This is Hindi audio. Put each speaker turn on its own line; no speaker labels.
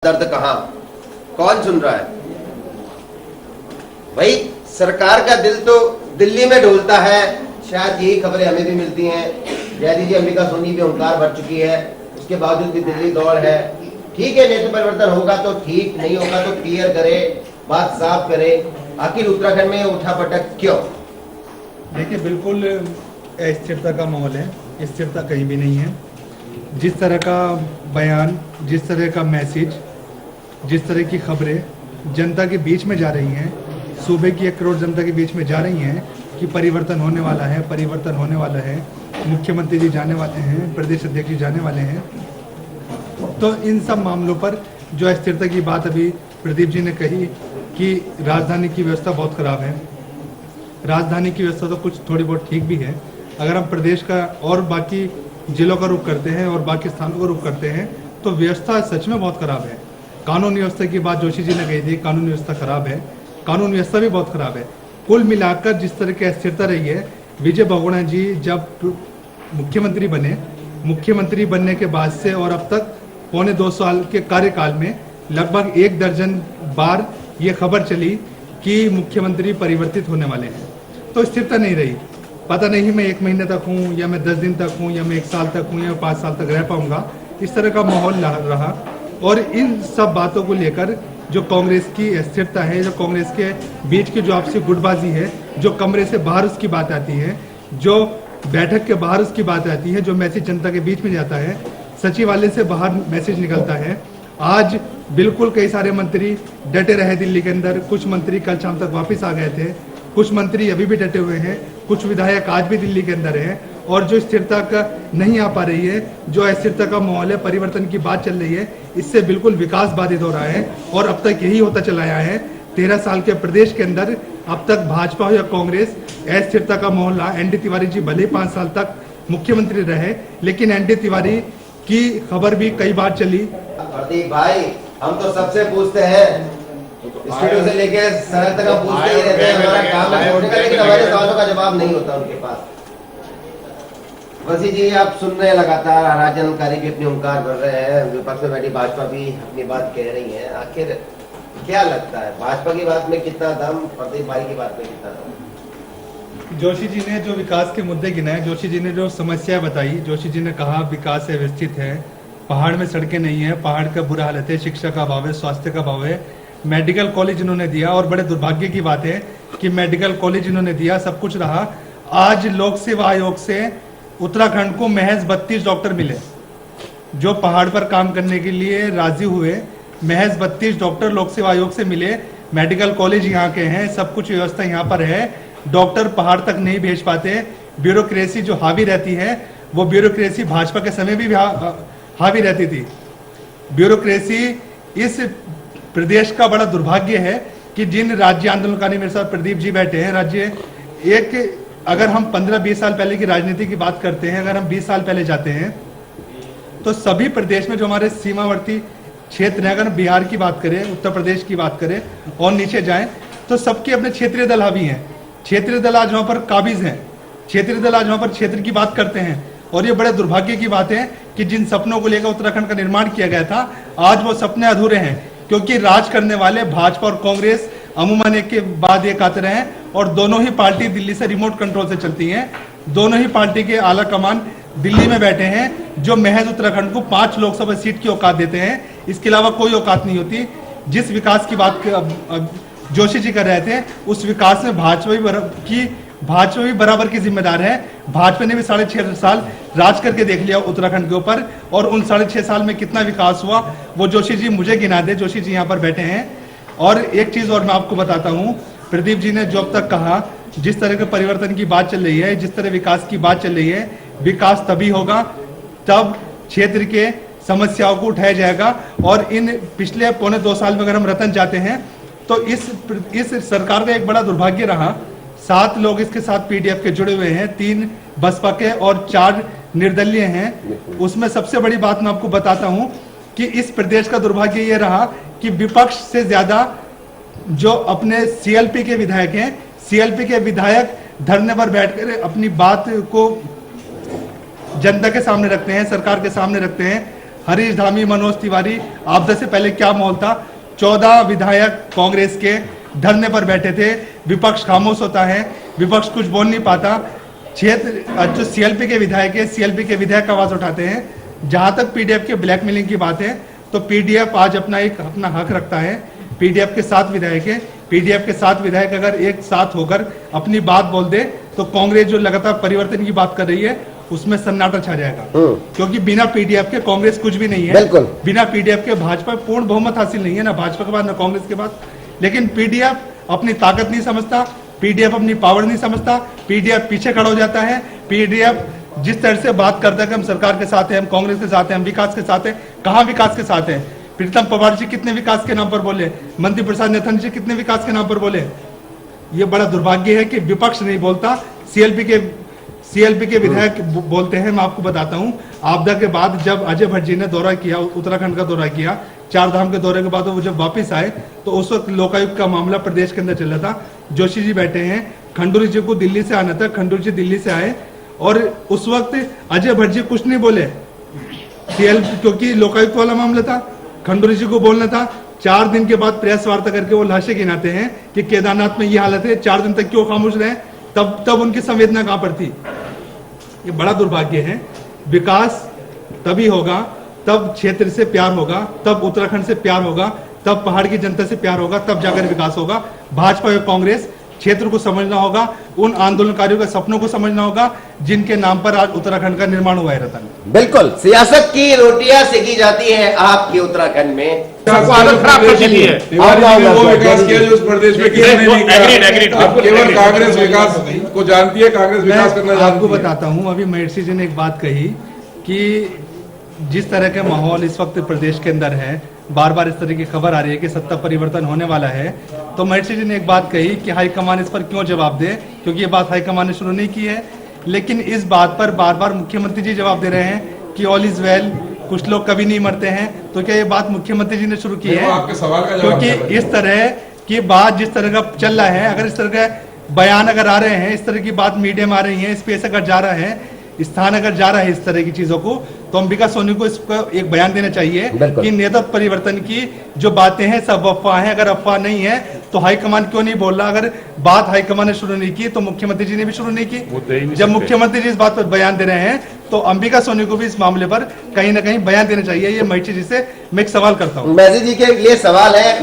दर्द कहां, कौन सुन रहा है भाई। सरकार का दिल तो दिल्ली में डोलता है। शायद यही खबरें हमें भी मिलती हैं। जयदी जी अंबिका सोनी पे हुंकार भर चुकी है, उसके बावजूद भी दिल्ली दौड़ है। ठीक है, नेतृत्व परिवर्तन होगा तो ठीक, नहीं होगा तो क्लियर करे, बात साफ करे। आखिर उत्तराखंड में उठा पटक क्यों?
देखिए, बिल्कुल अस्थिरता का माहौल है, स्थिरता कहीं भी नहीं है। जिस तरह का बयान, जिस तरह का मैसेज, जिस तरह की खबरें जनता के बीच में जा रही हैं, सूबे की 1 करोड़ जनता के बीच में जा रही हैं कि परिवर्तन होने वाला है, परिवर्तन होने वाला है, मुख्यमंत्री जी जाने वाले हैं, प्रदेश अध्यक्ष जी जाने वाले हैं, तो इन सब मामलों पर जो अस्थिरता की बात अभी प्रदीप जी ने कही कि राजधानी की व्यवस्था बहुत ख़राब है। राजधानी की व्यवस्था तो कुछ थोड़ी बहुत ठीक भी है। अगर हम प्रदेश का और बाकी जिलों का रुख करते हैं और बाकी स्थानों का रुख करते हैं तो व्यवस्था सच में बहुत ख़राब है। कानून व्यवस्था की बात जोशी जी ने कही थी, कानून व्यवस्था खराब है, कानून व्यवस्था भी बहुत खराब है। कुल मिलाकर जिस तरह की अस्थिरता रही है, विजय बहुगुणा जी जब मुख्यमंत्री बने, मुख्यमंत्री बनने के बाद से और अब तक पौने 2 साल के कार्यकाल में लगभग 1 दर्जन बार ये खबर चली कि मुख्यमंत्री परिवर्तित होने वाले हैं। तो स्थिरता नहीं रही। पता नहीं मैं 1 महीने तक हूँ या मैं 10 दिन तक हूँ या मैं 1 साल तक हूँ या 5 साल तक रह पाऊंगा, इस तरह का माहौल रहा। और इन सब बातों को लेकर जो कांग्रेस की अस्थिरता है, जो कांग्रेस के बीच की जो आपसी गुटबाजी है, जो कमरे से बाहर उसकी बात आती है, जो बैठक के बाहर उसकी बात आती है, जो मैसेज जनता के बीच में जाता है, सचिवालय से बाहर मैसेज निकलता है। आज बिल्कुल कई सारे मंत्री डटे रहे दिल्ली के अंदर। कुछ मंत्री कल शाम तक वापस आ गए थे, कुछ मंत्री अभी भी डटे हुए हैं, कुछ विधायक आज भी दिल्ली के अंदर हैं। और जो स्थिरता का नहीं आ पा रही है, जो अस्थिरता का माहौल है, परिवर्तन की बात चल रही है, इससे बिल्कुल विकास बाधित हो रहा है। और अब तक यही होता चला आया है। 13 साल के प्रदेश के अंदर अब तक भाजपा हो या कांग्रेस, अस्थिरता का माहौल रहा। एनडी तिवारी जी भले 5 साल तक मुख्यमंत्री रहे, लेकिन एनडी तिवारी की खबर भी कई बार चली।
प्रदीप भाई, हम तो सबसे पूछते हैं, स्टूडियो से लेके सड़क तक हम पूछते ही रहते हैं, हमारा काम है छोड़ने का, लेकिन हमारे सवालों का जवाब नहीं होता उनके पास। वसी जी, आप सुन रहे हैं लगातार, राज्य अधिकारी भी अपनी हुंकार भर रहे हैं, विपक्ष में बैठी भाजपा भी अपनी बात कह रही है। आखिर क्या लगता है, भाजपा की बात में कितना दम, प्रदीप भाई की बात में कितना दम?
जोशी जी ने जो विकास के मुद्दे गिनाए, जोशी जी ने जो समस्या बताई, जोशी जी ने कहा विकास व्यवस्थित है, पहाड़ में सड़कें नहीं है, पहाड़ का बुरा हालत है, शिक्षा का अभाव है, स्वास्थ्य का अभाव है, मेडिकल कॉलेज इन्होंने दिया। और बड़े दुर्भाग्य की बात है कि मेडिकल कॉलेज इन्होंने दिया, सब कुछ रहा। आज लोक सेवा आयोग से उत्तराखंड को महज 32 डॉक्टर मिले जो पहाड़ पर काम करने के लिए राजी हुए। महज 32 डॉक्टर लोक सेवा आयोग से मिले। मेडिकल कॉलेज यहाँ के हैं, सब कुछ व्यवस्था यहाँ पर है, डॉक्टर पहाड़ तक नहीं भेज पाते। ब्यूरोक्रेसी जो हावी रहती है, वो ब्यूरोक्रेसी भाजपा के समय भी हावी रहती थी। ब्यूरोक्रेसी इस प्रदेश का बड़ा दुर्भाग्य है कि जिन राज्य आंदोलनकारी मेरे साथ प्रदीप जी बैठे हैं, राज्य एक, अगर हम 15-20 साल पहले की राजनीति की बात करते हैं, अगर हम 20 साल पहले जाते हैं तो सभी प्रदेश में जो हमारे सीमावर्ती क्षेत्र हैं, अगर हम बिहार की बात करें, उत्तर प्रदेश की बात करें और नीचे जाएं, तो सबके अपने क्षेत्रीय दल हावी हैं। क्षेत्रीय दल आज वहाँ पर काबिज हैं, क्षेत्रीय दल आज वहाँ पर क्षेत्र की बात करते हैं। और ये बड़े दुर्भाग्य की बात है कि जिन सपनों को लेकर उत्तराखंड का निर्माण किया गया था, आज वो सपने अधूरे हैं, क्योंकि राज करने वाले भाजपा और कांग्रेस अमूमन एक के बाद एक आते रहे और दोनों ही पार्टी दिल्ली से रिमोट कंट्रोल से चलती हैं। दोनों ही पार्टी के आला कमान दिल्ली में बैठे हैं, जो महज उत्तराखंड को 5 लोकसभा सीट की औकात देते हैं, इसके अलावा कोई औकात नहीं होती। जिस विकास की बात जोशी जी कर रहे थे, उस विकास में भाजपा भी बराबर की जिम्मेदार है। भाजपा ने भी 6.5 साल राज करके देख लिया उत्तराखंड के ऊपर, और उन 6.5 साल में कितना विकास हुआ वो जोशी जी मुझे गिना दे। जोशी जी यहाँ पर बैठे हैं। और एक चीज और मैं आपको बताता हूँ, प्रदीप जी ने जो अब तक कहा, जिस तरह के परिवर्तन की बात चल रही है, जिस तरह विकास की बात चल रही है, विकास तभी होगा तब क्षेत्र के समस्याओं को उठाया जाएगा। और इन पिछले पौने 2 साल में अगर हम रतन जाते हैं तो इस सरकार का एक बड़ा दुर्भाग्य रहा। 7 लोग इसके साथ पीडीएफ के जुड़े हुए हैं, 3 बसपा के और 4 निर्दलीय हैं। उसमें सबसे बड़ी बात मैं आपको बताता हूं कि इस प्रदेश का दुर्भाग्य ये रहा कि विपक्ष से ज्यादा जो अपने सीएलपी के विधायक हैं, सीएलपी के विधायक धरने पर बैठकर अपनी बात को जनता के सामने रखते हैं, सरकार के सामने रखते हैं। हरीश धामी, मनोज तिवारी, आपदा से पहले क्या माहौल था? 14 विधायक कांग्रेस के धरने पर बैठे थे, विपक्ष खामोश होता है, विपक्ष कुछ बोल नहीं पाता। क्षेत्र जो सीएलपी के विधायक है, सीएलपी के विधायक आवाज उठाते हैं। जहां तक पीडीएफ के ब्लैकमेलिंग की बात है, तो पीडीएफ आज अपना हक रखता है। पीडीएफ के 7 विधायक है, पीडीएफ के 7 विधायक अगर एक साथ होकर अपनी बात बोल दे तो कांग्रेस जो लगातार परिवर्तन की बात कर रही है उसमें सन्नाटा छा जाएगा। क्योंकि बिना पीडीएफ के कांग्रेस कुछ भी नहीं है।
बिल्कुल।
बिना पीडीएफ के भाजपा पूर्ण बहुमत हासिल नहीं है, ना भाजपा के बाद ना कांग्रेस के बाद। लेकिन पीडीएफ अपनी ताकत नहीं समझता, पीडीएफ अपनी पावर नहीं समझता, पीडीएफ पीछे खड़ा हो जाता है। पीडीएफ जिस तरह से बात करता है कि हम सरकार के साथ हैं, हम कांग्रेस के साथ हैं, हम विकास के साथ हैं, कहां विकास के साथ हैं? प्रीतम पवार जी कितने विकास के नाम पर बोले, मंत्री प्रसाद नेथन जी कितने विकास के नाम पर बोले। ये बड़ा दुर्भाग्य है कि विपक्ष नहीं बोलता, सीएलपी के विधायक बोलते हैं। मैं आपको बताता हूं, आपदा के बाद जब अजय भट्ट जी ने दौरा किया, उत्तराखंड का दौरा किया, 4 धाम के दौरे के बाद वो जब वापस आए तो उस वक्त लोकायुक्त का मामला प्रदेश के अंदर चल रहा था। जोशी जी बैठे हैं, खंडूरी जी को दिल्ली से आना था, खंडूरी जी दिल्ली से आए और उस वक्त अजय भट्ट जी कुछ नहीं बोले, क्योंकि लोकायुक्त वाला मामला था, खंडूरी जी को बोलना था। 4 दिन के बाद प्रेस वार्ता करके वो लाशें गिनाते हैं कि केदारनाथ में ये हालत है, 4 दिन तक क्यों खामोश रहे? तब उनकी संवेदना कहां पर थी? ये बड़ा दुर्भाग्य है। विकास तभी होगा, तब क्षेत्र से प्यार होगा, तब उत्तराखंड से प्यार होगा, तब पहाड़ की जनता से प्यार होगा, तब जाकर विकास होगा। भाजपा और कांग्रेस क्षेत्र को समझना होगा, उन आंदोलनकारियों के सपनों को समझना होगा जिनके नाम पर आज उत्तराखंड का निर्माण हुआ है। रतन,
बिल्कुल, सियासत की रोटियां सेकी जाती हैं आपके उत्तराखंड में।
सबको हालत खराब कर दी है।
तिवारी जी ने वो विकास किया जो उस प्रदेश में किसी ने नहीं किया। अब केवल कांग्रेस विकास को जानती है, कांग्रेस विकास करना जानती है।
आपको बताता हूं, अभी महर्षि जी ने एक बात कही कि जिस तरह के माहौल इस वक्त प्रदेश के अंदर है, बार बार इस तरह की खबर आ रही है कि सत्ता परिवर्तन होने वाला है, तो महर्षि जी ने एक बात कही कि हाईकमान इस पर क्यों जवाब दे, क्योंकि ये बात हाईकमान ने शुरू नहीं की है। लेकिन इस बात पर बार बार मुख्यमंत्री जी जवाब दे रहे हैं कि ऑल इज वेल, कुछ लोग कभी नहीं मरते हैं। तो क्या ये बात मुख्यमंत्री जी ने शुरू की है?
आपके सवाल का जवाब,
क्योंकि इस तरह की बात जिस तरह का चल रहा है, अगर इस तरह के बयान अगर आ रहे हैं, इस तरह की बात मीडिया में आ रही है, स्पेस अगर जा रहा है, स्थान अगर जा रहा है इस तरह की चीजों को, तो अंबिका सोनी को इसको एक बयान देना चाहिए कि नेतृत्व परिवर्तन की जो बातें हैं सब अफवाह हैं। अगर अफवाह नहीं है तो हाईकमान क्यों नहीं बोल रहा? अगर बात हाईकमान ने शुरू नहीं की तो मुख्यमंत्री जी ने भी शुरू नहीं की। जब मुख्यमंत्री जी इस बात पर बयान दे रहे हैं तो अंबिका सोनी को भी इस मामले पर कहीं ना कहीं बयान देना चाहिए। ये महर्षि जी से मैं एक सवाल करता हूँ।
महर्षि जी के लिए सवाल है।